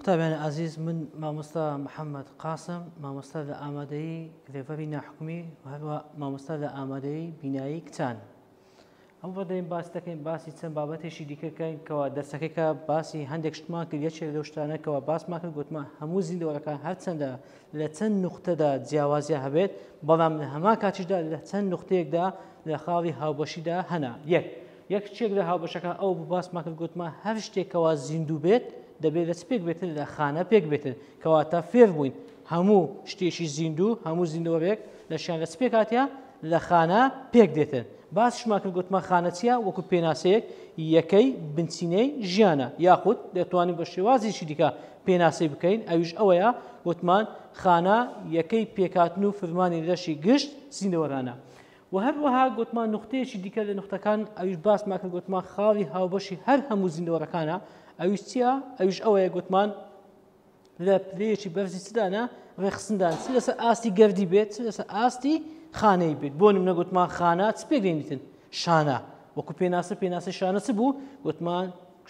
طبعا عزيز من مامۆستا محەممەد قاسم مامۆستا لە ئامادەیی کتێبەری ناحکومی و هەروە مامۆستا لە ئامادەیی بینایی کچان. ئەم بەدەین باس دەکەین باسی چەند بابەتێکی دیکەکەین کەوا دەرسەکەیکە باسی هەندێک شتمان کرد یەکێک لەو شتانەکەەوە باسمان کرد گوتمان هەموو زیندەوەرەکان هەرچەندە لە چەند نوختەدا جیاوازیە هەبێت بەڵام لە هەمان کاتیشدا لە چەند نوختەیەکدا لە خاڵی هاوبەشیدا هەنا یەک شتێک لە هاوبەشەکە ئەو باسمان کرد گوتمان هەر شتێکەوە زیندوو بێت دەبێت لە پێک بێتن لە خانە پێک بێتن کەواتە فێر بووین هەموو شتێکی زیندوو هەموو زیندەوەرێک لە شیان لە پێک هاتیە لە خانە پێک دێتن باسشمان کرد گوتمان خانە چیە وەکو پێناسەیەک یەکەی بنچینەی ژیانە یاخود دەتوانین بە شێوازێکی دیکە پێناسەی بکەین ئەویش ئەوەیە گوتمان خانە یەکەی پێکهاتن و فرمانی لەشی گشت زیندەوەرانە و هەروەها گوتمان نوختەیەکی دیکە لە نوختەکان ئەویش باسمان کرد گوتمان خاڵی هاوبەشی هەر هەموو زیندەوەرەکانە ئەویش چییە ئەویش ئەوەیە گوتمان لە پلەیەکی بەرزی چدانە ڕێخستندان چ لەسەر ئاستی گەردی بێت چ لەسەر ئاستی خانەی بێت بۆ نمونە گوتمان خانە چ پێک دێنیتن شانە وەکو پێناسە شانە چ بوو گوتمان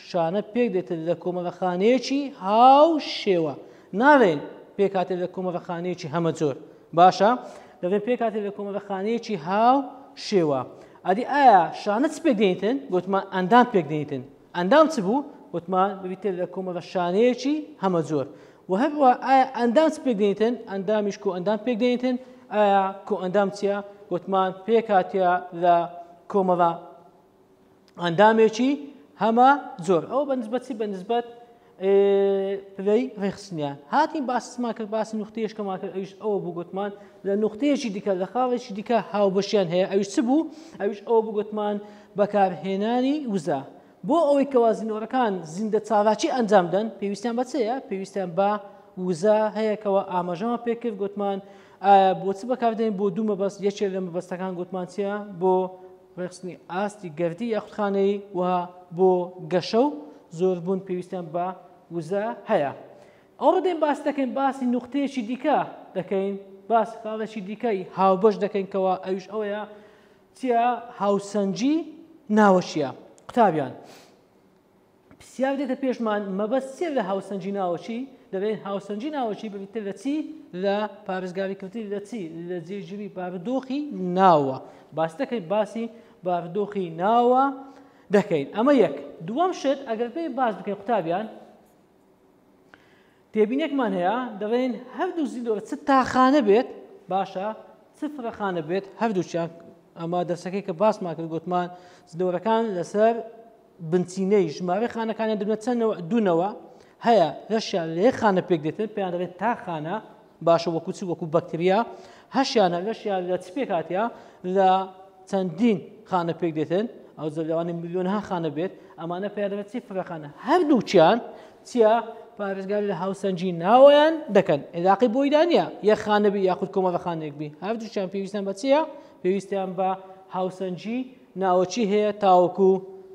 شانە پێک دێتن لە کۆمەڵەخانەیەکی هاو شێوە ناڵێن پێک هاتێت لە کۆمەڵەخانەیەکی هەمە جۆر باشە دەڵێن پێک هاتێت لە کۆمەڵەخانەیەکی هاو شێوە ئەدی ئایا شانە چ پێک دێنیتن گوتمان ئەندام پێک دێنیتن ئەندام چ بوو گوتمان ببیتێت لە کۆمەڵە شانەیەکی هەمە جۆر و هەروە ئایا ئەندام چ پێک دێنیتن ئەندامیش کۆ ئەندام پێک دێنیتن ئایا کۆ ئەندام چییە گوتمان پێک هاتیە لە کۆمەڵە ئەندامێکی هەمە جۆر ئەو بەنسبەت چی بەنسبەت پلەی ڕێخستنیان هاتین باسمان کرد باسی نوختەیەشکەمان کرد ئەویش ئەوە بوو گوتمان لە نوختەیەکی دیکە لە خاڵێکی دیکە هاوبەشیان هەیە ئەویش چ بوو ئەویش ئەوە بوو گوتمان بەکارهێنانی وزە بۆ ئەوەی کەوا زیندەوەرەکان زیندە چالاکی ئەنجام دەن پێویستیان بە چەیە پێویستیان بە وزە هەیەکەوە ئاماژەمە پێکرد گوتمان بۆ چ بەکاردێن بۆ دوو مەبەست یەکێک لە مەبەستەکان گوتمان چییە بۆ ڕێخستنی ئاستی گەردی یاخودخانەی و بۆ گەشە و زۆربوون پێویستیان بە وزە هەیە ئەو ڕدەین باس دەکەین باسی نوختەیەکی دیکە دەکەین باس خاڵێکی دیکەی هاوبەش دەکەین کەوا ئەویش ئەوەیە چییە هاوسەنجی ناوەشیە قوتابیان پرسیار دێتە پێشمان مەبەست چێ لە هاوسەنجی ناوەچی دەبێت هاوسەنجی ناوەچی ببیتە لە چی لە پارێزگاریکردنی لە چی لە جێگیری بارودۆخی ناوە باس دەکەین باسی بارودۆخی ناوە دەکەین ئەمە یەک دووەم شت ئەگەر پێی باس بکەین قوتابیان تێبینێکمان هەیە دەڵێن هەردوو زیندەوەرە چ تاخانە بێت باشە چ فرەخانە بێت هەردووچیان ئەمە دەرسەکەی کە باسمان کرد گوتمان زیندەوەرەکان لەسەر بنچینەی ژمارە خانەکانیان دەبنێت چەند دوونەوە هەیە لەشیان لە یەک خانە پێک دێتن پێیان دەڵێت تاخانە باشە وەکو چ وەکو بەکتریا هەشیانە لەشیان لە چ پێک هاتیە لە چەندین خانە پێک دێتن ئەو لەوانەیە میلیۆنها خانە بێت ئەمانە پێیان دەبێت چی فرەخانە هەردووچیان چییە پارێزگاری لە هاوسەنجی ناوەیان دەکەن عێلاقی بۆی دانیە یەک خانە بی یاخود کۆمەڵەخانەیەک بی هەردووچیان پێویستیان بە چییە پێویستیان بە هاوسەنجی ناوەچی هەیە تاوەکو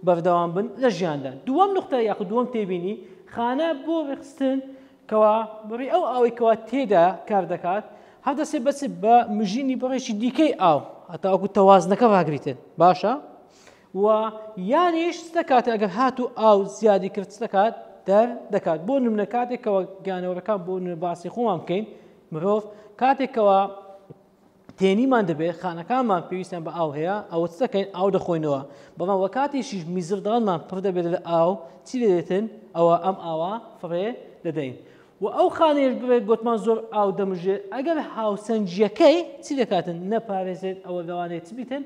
بەردەوام بن لە ژیاندا دووەم نوختە یاخود دووەم تێبینی خانە بۆ ڕێخستن کەوا بڕی ئەو ئاوی کەوا تێدا کار دەکات هەردەسێ بەچ بە مژینی بڕێکی دیکەی ئاو هەتاوەکو تەوازنەکە ڕاگریتن باشە و یانیش چ دەکات ئەگەر هاتوو ئاو زیادی کرد چ دەکات دەکات بۆ نمونە کاتێکەوە گیانەوەرەکان بۆ باسی خۆمان بکەین مرۆڤ کاتێکەوە تێنیمان دەبێت خانەکانمان پێویستیان بە ئاو هەیە ئەوە چ دەکەین ئاو دەخۆینەوە بەڵام وە کاتێکیش میزردانمان پڕ دەبێت لە ئاو چی دەدێتن ئەوە ئەم ئاوا فڕێ دەدەین و ئەو خانەیەش ببێت گوتمان زۆر ئاو دەمژێت ئەگەر هاوسەنجیەکەی چی دەکاتن نەپارێزێت ئەوە لەوانەیە چ بیتن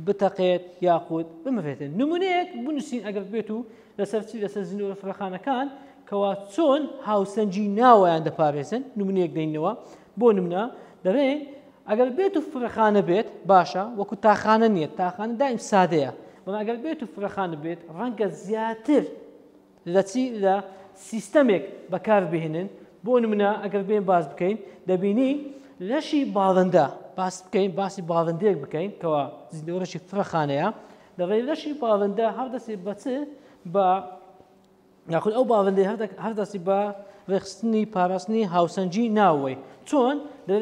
بتەقێت یاخود بمەوێتن نمونەیەک بنووسین ئەگەر بێت و لەسەر زیندەوەرە فڕەخانەکان کەوا چۆن هاوسەنجی ناوەیان دەپارێزن نمونەیەک دەینەوە بۆ نمونە دەڵێن ئەگەر بێت و فڕەخانە بێت باشە وەکو تاخانە نییە تاخانە دایم سادەیە بەڵام ئەگەر بێت و فڕەخانە بێت ڕەنگە زیاتر لە سیستەمێک بەکاربهێنن بۆ نمونە ئەگەر بێن باس بکەین دەبینی لەشی باڵندە باس بکەین باسی باڵندەیەک بکەین کەوا زیندەوەرەشی فڕەخانەیە دەڵێن لەشی باڵندە هەردەسێت بە چ بە یاخود ئەو باڵندەی هەردەستی بە ڕێخستنی پاراستنی هاوسەنجی ناوەی چۆن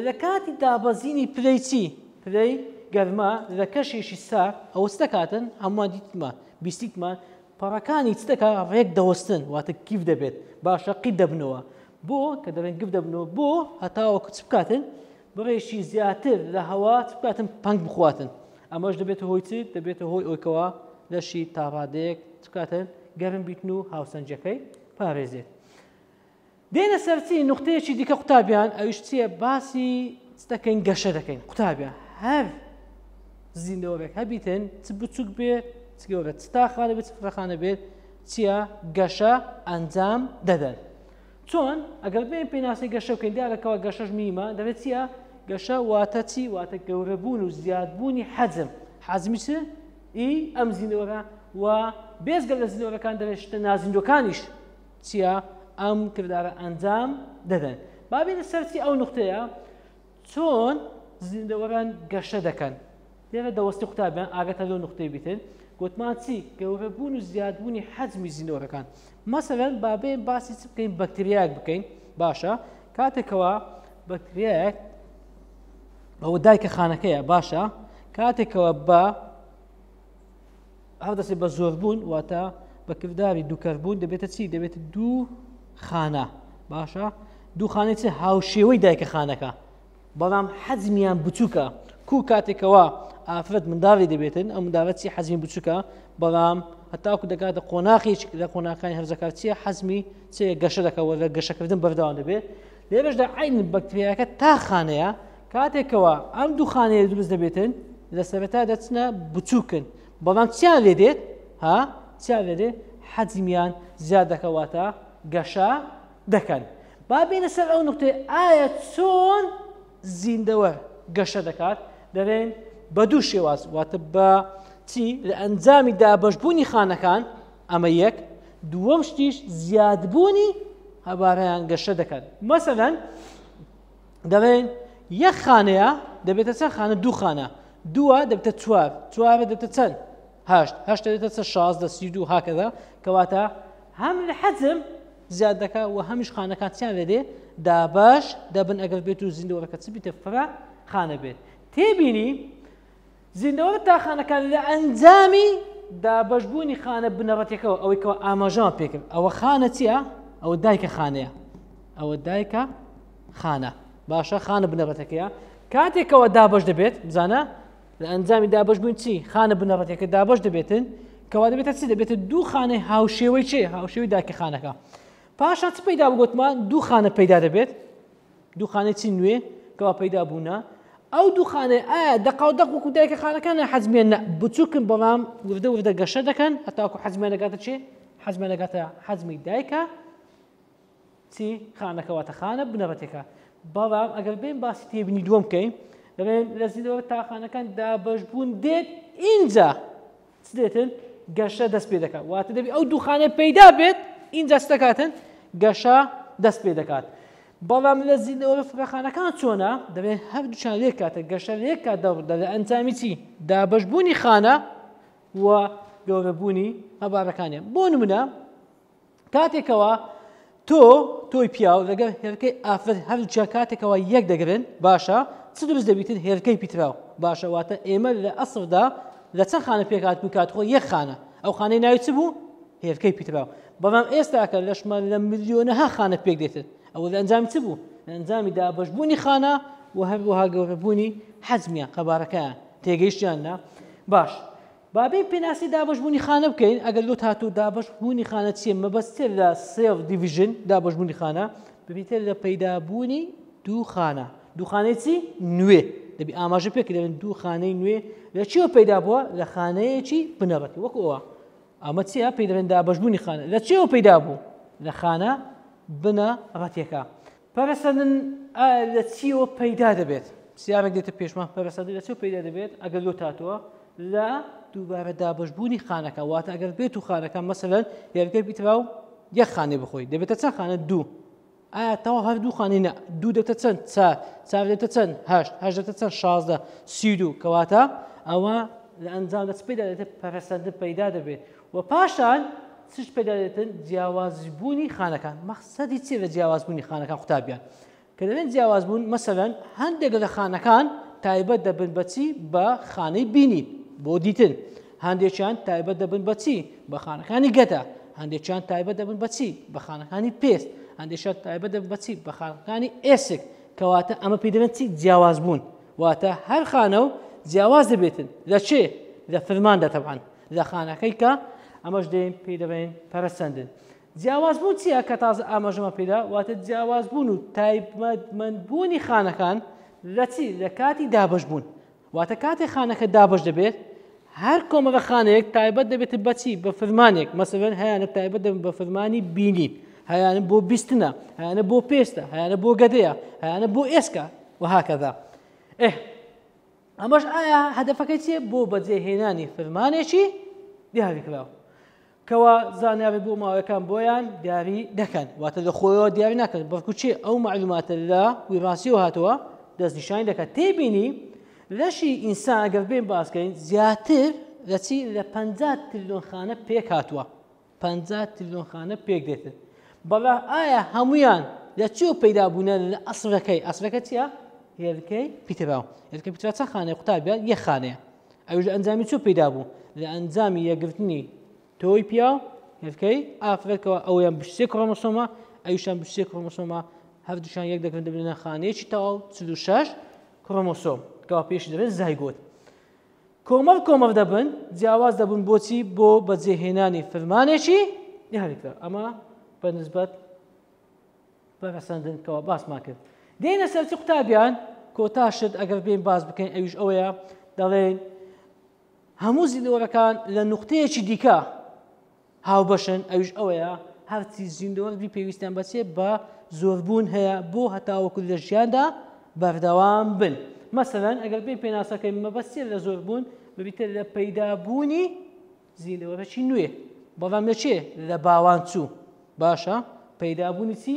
لە کاتی دابەزینی پلەی چی پلەی گەرما لە کەشێکی سار ئەوە چ دەکاتن هەمووان دیتمان بیستیتمان پەڕەکانی چ دەکات ڕێک دەوەستن واتە کیف دەبێت باشە قیت دەبنەوە بۆ کە دەڵێن گف دەبنەوە بۆ هەتاوەکو چ بکاتن بڕێشی زیاتر لە هەوا چ بکاتن پەنگ بخواتن ئەمەش دەبێتە هۆی چ دەبێتە هۆی ئەوکەوە لەشی تاڕادەیەک چ بکاتن گەرم بیتن و هاوسەنجەکەی پارێزێت دێنە سەرچی نقطەیەکی دیکە قوتابیان ئەوش چییە باسی چ دەکەین گەشە دەکەین قوتابیان هەر زیندەوەرێک هەبیتن چ بچووک بێت چ گەورە چ تاخانە بێت چ فڕەخانە بێت چییە گەشە ئەنجام دەدەن چۆن ئەگەر بێن پێناسی گەشە بکەین دیارەکەوە گەشەش میمە دەبێت چییە گەشە واتە چی واتە گەورەبوون و زیادبوونی حەجم حەزمی چ ئی ئەم زیندەوەرە و بێزگە لە زیندەوەرەکان دەبێت شتە نازیندۆکانیش چییە ئەم کردارە ئەنجام دەدەن بابێنە سەرچی ئەو نقطەیە چۆن زیندەوەران گەشە دەکەن لێرە دەوەستی قوتابیان ئاگەتە لەو نقطەی بیتن گوتمان چی گەورەبوون و زیادبوونی حەجمی زیندەوەرەکان مەسەلەن بابێن باسی چ بکەین بەکتریایەک بکەین باشە کاتێکەوە بەکتریایەک ئەوە دایکە خانەکەیە باشە کاتێکەوە بە هەردەسێت بە زۆربوون واتە بەکردداری دووکەربوون دەبێتە چی دەبێتە دوو خانە باشە دوو خانەی چ هاوشێوەی دایکە خانەکە بەڵام حەجمیان بچووکە کو کاتێکەوە ئافرەت منداڵی دەبێتن ئەم منداڵە چی حەزمی بچووکە بەڵام هەتاکو دەکاتە قۆناغی لە قۆناغەکانی هەرزەکە چیە حەزمی چ گەشە دەکەوە لە گەشەکردن بەردەوام دەبێت لێرەشدا عین بەکتریاکە تا خانەیە کاتێکەوە ئەم دوو خانەیە دروست دەبێتن لە سەرەتا دەچنە بچووکن بەڵام چیان لێ دێت ها چیان لێ دێت حەجمیان زیاد دەکەواتە گەشە دەکەن با بینە سەر ئەو نقطەیە ئایا چۆن زیندەوەر گەشە دەکات دەڵێن بە دوو شێواز واتە بە چی لە ئەنجامی دابەشبوونی خانەکان ئەمە یەک دووەم شتیش زیادبوونی هەبارەیان گەشە دەکەن مەسەلەن دەڵێن یەک خانەیە دەبێتە چەند خانە دوو خانە دووە دەبێتە چوار چوارە دەبێتە چەند هەشت هەشتە دەبێتە چەند شازدە سی دوو هاکەدا کەواتە هەم لە حەجم زیاد دەکە و هەمیش خانەکان چیان لێدێ دابەش دەبن ئەگەر بێت و زیندەوەرەکە چ بیتە فرە خانە بێت تێبینی زیندەوەرە تاخانەکان لە ئەنجامی دابەشبوونی خانە بنەڕەتێکەوە ئەوەی کەەوە ئاماژەوان پێکرد ئەوە خانە چییە ئەوە دایکە خانەیە ئەوە دایکە خانە باشە خانە بنەڕەتەکەیە کاتێکەوە دابەش دەبێت بزانە لە ئەنجامی دابەشبوون چی خانە بنەڕەتێکە دابەش دەبێتن کەوا دەبێتە چی دەبێتە دوو خانەی هاوشێوەی چێ هاوشێوەی دایکە خانەکە پاشان چ پەیدا بگوتمان دوو خانە پەیدا دەبێت دوو خانەی چی نوێ کەوا پەیدا بوونە ئەو دوو خانەی ئایا دەقاودەق وەکو دایکە خانەکان حەجمیان بچووکن بەڵام وردە وردە گەشە دەکەن هەتاکو حەجمیان دەگاتە چێ حەجمیان دەگاتە حەجمی دایکە چی خانەکەواتە خانە بنەڕەتێکە بەڵام ئەگەر بێن باسی تێبینی دووەم بکەین دەڵێن لە زیندەوەرە تاخانەکان دابەشبوون دێت ئینجا چ دێتن گەشە دەست پێ دەکات واتە دەبی ئەو دوو خانەی پەیدا بێت ئینجا چ دەکاتن گەشە دەست پێ دەکات بەڵام لە زیندەوەرە فڕەخانەکان چۆنە دەبێت هەردووچیان لێک کاتە گەشە لێک کات دەڕدا لە ئەنجامی چی دابەشبوونی خانە و گەورەبوونی هەبارەکانیان بۆ نمونە کاتێکەوە تۆی پیاو لەگەڵ هێرکەی ئافرەت هەردووچیان کاتێکەوە یەک دەگرن باشە چ دروست دەبیتن هێرکەی پیتراو باشە واتە ئێمە لە ئەسڵدا لە چەند خانە پێکات بکاتخۆ یەک خانە ئەو خانەی ناوی چ بوو هێرکەی پیتراو بەڵام ئێستاکە لەشمان لە ملیۆنەها خانە پێک دێتن ئەوە لە ئەنجامی چ بوو لە ئەنجامی دابەشبوونی خانە و هەروەها گەورەبوونی حەجمیان قەبارەکەیان تێگەیشتیاننا باش بابێ پێناسی دابەشبوونی خانە بکەین ئەگەر لۆ هاتوو دابەشبوونی خانە چیە مەبەستێت لە سێڵ دیڤیژن دابەشبوونی خانە ببیتە لە پەیدابوونی دوو خانە دوو خانەی چی نوێ دەبی ئاماژە پێکە دەبێن دوو خانەی نوێ لە چیەوە پەیدا بووە لە خانەیەکی بنەڕەتی وەکو ئەوە ئەمە چیە پێی دەبێن دابەشبوونی خانە لە چیەوە پەیدا بوو لە خانە بنەڕەتیەکە پەرەسەندن لە چیەوە پەیدا دەبێت سیارێک دێتە پێشمان پەرەسەندن لە چیەوە پەیدا دەبێت ئەگەر لۆ تاتەوە لە دووبارە دابەشبوونی خانەکە واتە ئەگەر بێت و خانەکە مەسەلەن یارگەر بیترا و یەک خانێ بخۆی دەبێتە چەند خانە دوو ئایا تەواو هەردوو خانەی نە دوو دەبێتە چەند چار دەبێتە چەند هەشت دەبێتە چەند 16 32 کەواتە ئەوە لە ئەنجام دەچ پێدا دێتە پەرەسەندن پەیدا دەبێت و پاشان چش پێدا دێتن جیاوازبوونی خانەکان مەقسەدی چی لە جیاوازبوونی خانەکان قوتابیان کە دەبێت جیاوازبوون مەسەلەن هەندێک لە خانەکان تایبەت دەبن بەچی بە خانەی بینی بۆ دیتن هەندێکیان تایبەت دەبن بەچی بە خانەکانی گەدە هەندێکیان تایبەت دەبن بەچی بە خانەکانی پێست هەندێکیان تایبەت دەبن بەچی بە خانەکانی ئێسک کەواتە ئەمە پێی دەبێت چی جیاوازبوون واتە هەر خانە و جیاواز دەبێتن لە چێ لە فرماندا تەبعاً لە خانەکەی کە ئەمەش دێن پێی دەبێن پەرەسەندن جیاوازبوون چییە کە تازە ئاماژەمە پێدا واتە جیاوازبوون و تایبەتمەندبوونی خانەکان لە چی لە کاتی دابەشبوون واتە کاتێک خانەکە دابەش دەبێت هەر کۆمەڵە خانەیەک تایبەت دەبێت بەچی بە فرمانێک مەسەلەن هەیەنە تایبەت دەبێت بە فرمانی بینی هەیەنە بۆ بیستنە هەیەنە بۆ پێستە هەیەنە بۆ گەدەیە هەیەنە بۆ ئێسکە وهاکەذا ئەمەش ئایا هەدەفەکەی چیە بۆ بەجێهێنانی فرمانێکی دیاریکراوە کەوا زانیاری بۆ ماوەکان بۆیان دیاری دەکەن واتە لە خۆیەوە دیاری ناکەن بەڵکو چی ئەو معلوماتە لە ویڕاستیەوە هاتووە دەستنیشانی دەکات تێبینی لەشی ئینسان ئەگەر بێن باسکەین زیاتر لە چی لە 50 تریلیۆن خانە پێک هاتووە 50 تریلیۆن خانە پێک دێتن بەڵام ئایا هەمویان لە چیەوە پەیدا بوونە لە ئەسڵەکە چییە هێلکەی پیتراو هێلکەی پیتراو چەند خانەیە قوتابیان یەک خانەیە ئەوش لە ئەنجامی چۆ پەیدا بوو لە ئەنجامی یەکگرتنی تۆی پیا و هێلکەی ئافرەتەوە ئەویان 23 کڕۆمۆسۆمە ئەویشان 23 کڕۆمۆسۆمە هەردووشان یەک دەکەن دەبنە خانەیەکی تەواو 36 کڕۆمۆسۆم کەوا پێشی دەبێت زایگۆت کۆمەڵ دەبن جیاواز دەبن بۆچی بۆ بەجێهێنانی فرمانێکی دیاریکرا ئەمە بەنسبەت پەرەسەندن کەوا باسمان کرد دێنە سەر چی قوتابیان کۆتاشت ئەگەر بێن باس بکەین ئەویش ئەوەیە دەڵێن هەموو زیندەوەرەکان لە نوقتەیەکی دیکە هاوبەشن ئەویش ئەوەیە هەرچی زیندەوەری پێویستیان بەچێ بە زۆربوون هەیە بۆ هەتاوەکو لە ژیاندا بەردەوام بن مەسەلەن ئەگەر بێن پێناسەکەی مەبەستێ لە زۆربوون ببیتە لە پەیدابوونی زیندەوەرەکی نوێ بەڵام لە چێ لە باوان چوو باشە پەیدابوونی چی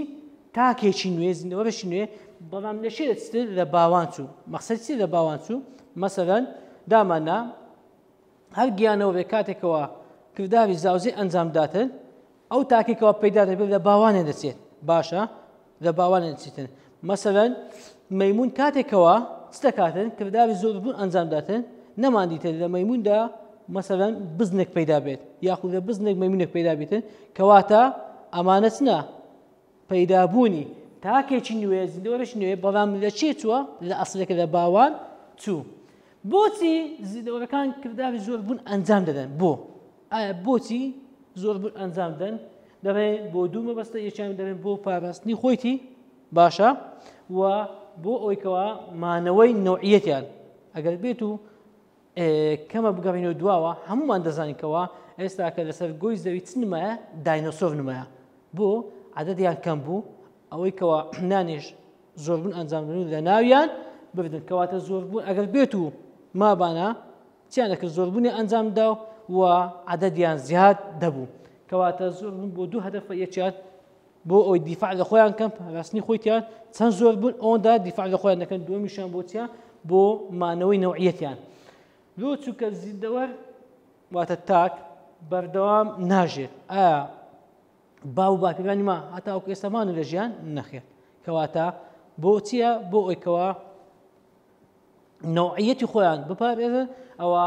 تاکێکی نوێ زیندەوەرەکی نوێ بەڵام لە چێ دەچێت لە باوان چوو مەقسەد چی لە باوان چوو مەسەلەن دامانە هەر گیانەوەێک کاتێکەوە کرداوی زاوزێ ئەنجام داتن ئەو تاکێکەوە پەیدا دەبێت لە باوانێ دەچێت باشە لە باوانێ دەچێتن مەسەلەن مەیمون کاتێکەوە چ دەکاتن کرداوی زۆربوون ئەنجام داتن نەماندیتە لە مەیموندا مەسەلەن بزنێک پەیدا بێت یاخود لە بزنێک مەیمونێک پەیدا بێتن کەواتە ئەمانەت نە پەیدابوونی تاکێکی نوێ زیندەوەرەی نوێ بەڵام لە چێ چووە لە ئەسڵێکە لە باوان چوو بۆچی زیندەوەرەکان کرداوی زۆربوون ئەنجام دەدەن بۆ ئایا بۆچی زۆربوون ئەنجام دەن دەڵێن بۆ دوو مەبەستە یەکیان دەڵێن بۆ پاراستنی خۆیتی باشە و بۆ ئەوەیکەوە مانەوەی نەوعیەتیان ئەگەر بێت و کەمە بگەڕینەوە دواوە هەمومان دەزانینکەوە ئێستا کە لەسەر گۆی زەوی چ نمایە داینۆسۆر نمایە بۆ عەدەدیان کەم بوو ئەوەی کەوە نانێش زۆربوون ئەنجامدن لە ناویان ببدن کەواتە زۆربوون ئەگەر بێت و مابانە چیان دەکرد زۆربوونی ئەنجامدا و عەدەدیان زیاد دەبوو کەواتە زۆربوون بۆ دوو هەدەفە یەکیان بۆ ئەوی دیفاع لە خۆیان کەم ڕاستنی خۆیان چەند زۆر بوون ئەوەندا دیفاع لە خۆیان دەکەن دووەمیشیان بۆ چیان بۆ مانەوەی نەوعیەتیان لۆ چووکە زیندەوەر واتە تاک بەردەوام ناژێت ئایا باو باکەکانی ما هەتاوەکو ئێستامان لە ژیان نەخێت کەواتە بۆ چییە بۆ ئەوەیکەوە نەوعیەتی خۆیان بپارێزن ئەوە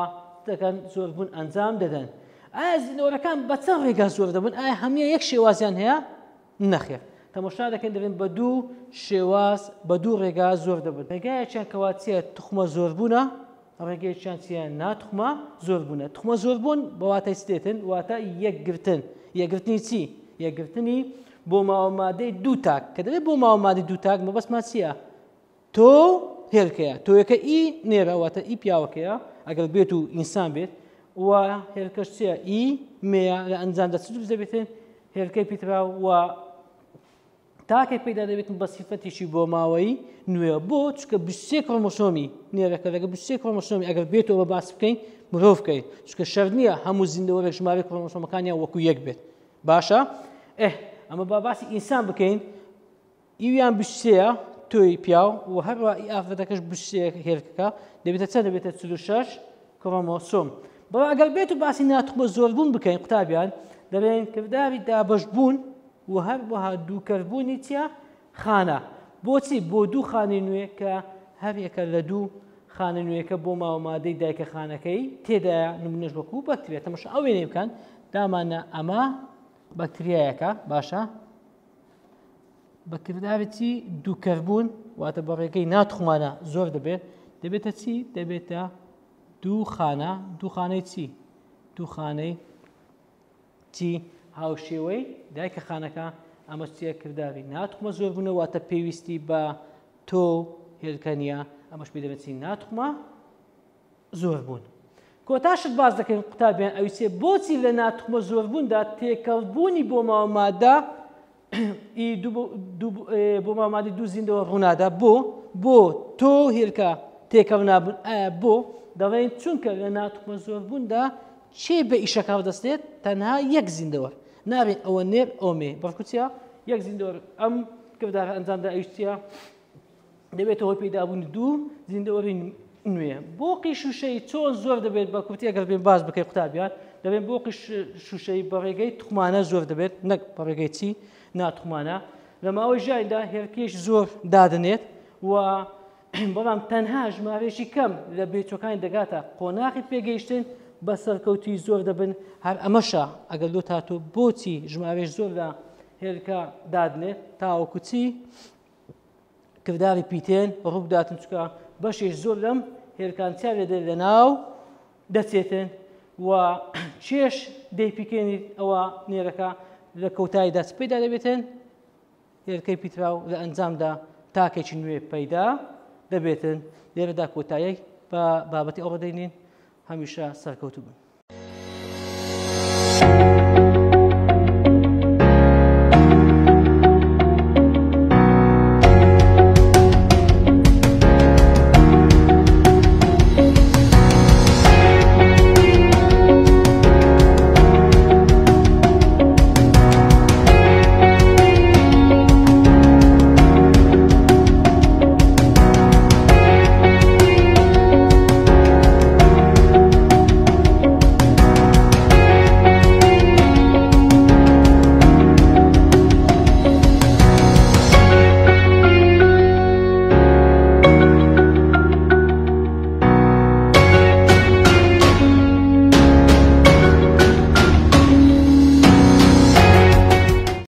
دەکەن زۆربوون ئەنجام دەدەن ئایا زیندەوەرەکان بە چەند ڕێگا زۆر دەبن ئایا هەموو یەک شێوازیان هەیە نەخێت تەماشا دەکەن دەبێن بە دوو شێواز بە دوو ڕێگا زۆر دەبن ڕێگایەکیان کەوا چیە توخمە زۆربوونە ڕێگەیەکیان چیە ناتوخمە زۆربوونە توخمە زۆربوون بە واتای ستێتن واتە یەکگرتن یەکگرتنی چی یەکگرتنی بۆ ماوەمادەی دوو تاک کە دەبێت بۆ ماوەمادەی دوو تاک مەبەستمان چییە تۆ هێرکەیە تۆیەکە ئی نێرەواتە ئی پیاوەکەیە ئەگەر بێت و ئینسان بێت و هێرکەش چیە ئی مێە لە ئەنجامدا چ دروست دەبێتن هێرکەی پیترا و تاکێک پێدا دەبێتن بە سیفەتێکی بۆ ماوەی نوێ بۆ چکە 23 کڕۆمۆسۆمی نێرەکە لەگە 23 کڕۆمۆسۆمی ئەگەر بێتەوە بە باس بکەین مرۆڤ بکەین چکە شەرت نییە هەموو زیندەوەرێک ژمارەی کڕۆمۆسۆمەکانیان وەکو یەک بێت باشە ئەمە با باسی ئینسان بکەین ئیویان 23ە تۆی پیاو و هەروە ئی ئافرەتەکەش 23 هێرکەکە دەبێتە چەند دەبێتە 46 کڕۆمۆسۆم بەڵام ئەگەر بێت و باسی ناتوخمە زۆربوون بکەین قوتابیان دەبێن کردداوی دابەشبوون و هەروەها دووکەربوونی چیە خانە بۆچی بۆ دوو خانەی نوێ کە هەرێکە لە دوو خانە نوێیەکە بۆ ماوەمادەی دایکە خانەکەی تێدایە نمونەش وەکو بەکتریا تەماشا ئەو وێنەی بکەن دامانە ئەمە بەکتریایەکە باشە بەکردداوێتی دووکەربوون واتە بە ڕێگەی ناتوخمانە زۆر دەبێتە چی دەبێتە دوو خانەی چی دوو خانەی چی هاوشێوەی دایکە خانەکە ئەمە چیە کردداوی ناتوخمە زۆر بوونە واتە پێویستی بە تۆ هێرکەنیە ئەمەش پێ دەبێتی ناتوخمە زۆر بوون کۆتاشت باز دەکەین قوتابیان ئەویسێ بۆچی لە ناتوخمە زۆربووندا تێکەڵبوونی بۆ ماوەمادە بۆ ماوەمادەی دوو زیندەوە ڕوونادا بۆ تۆ هێرکە تێکەڵ نابوون ئایا بۆ دەڵێن چونکە لە ناتوخمە زۆربووندا چێ بە ئیشەکە دەستێت تەنها یەک زیندەوەر نابێت ئەوە نێر ئۆمێ بەڵکوچیا یەک زیندەوەر ئەم کرددار ئەنجامدا ئەویستە دەبێتە هۆی پەیدابوونی دوو زیندەوەری نوێ بۆقی شوشەی چۆن زۆر دەبێت بە کورتی ئەگەر بێن باز بکەی قوتابیان دەبێت بۆقی شوشەی بە ڕێگەی توخمانە زۆر دەبێت نەک بە ڕێگەی چی ناتوخمانە لە ماوەی ژایدا هێرکێش زۆر دادنێت و بەڵام تەنها ژمارەیەکی کەم لە بێچۆکانی دەگاتە قۆناغی پێگەیشتن بە سەرکەوتی زۆر دەبن هەر ئەمەشە ئەگەر لۆ تاتۆ بۆچی ژمارەش زۆر لە هێرکە دادنێت تاوەکو چی کردداری پیتێن ڕووداتن چکە بەشێش زۆر لەم هێرکانچیا لێدە لە ناو دەچێتن و چێش دەیپیکێنیت ئەوە نێرەکە لە کەوتاییدا پەیدا دەبێتن هێرکەی پیتراو لە ئەنجامدا تاکێکی نوێ پەیدا دەبێتن لێرەدا کۆتایی بە بابەتی ئەوە دەینین هەمیشە سەرکەوتوو بن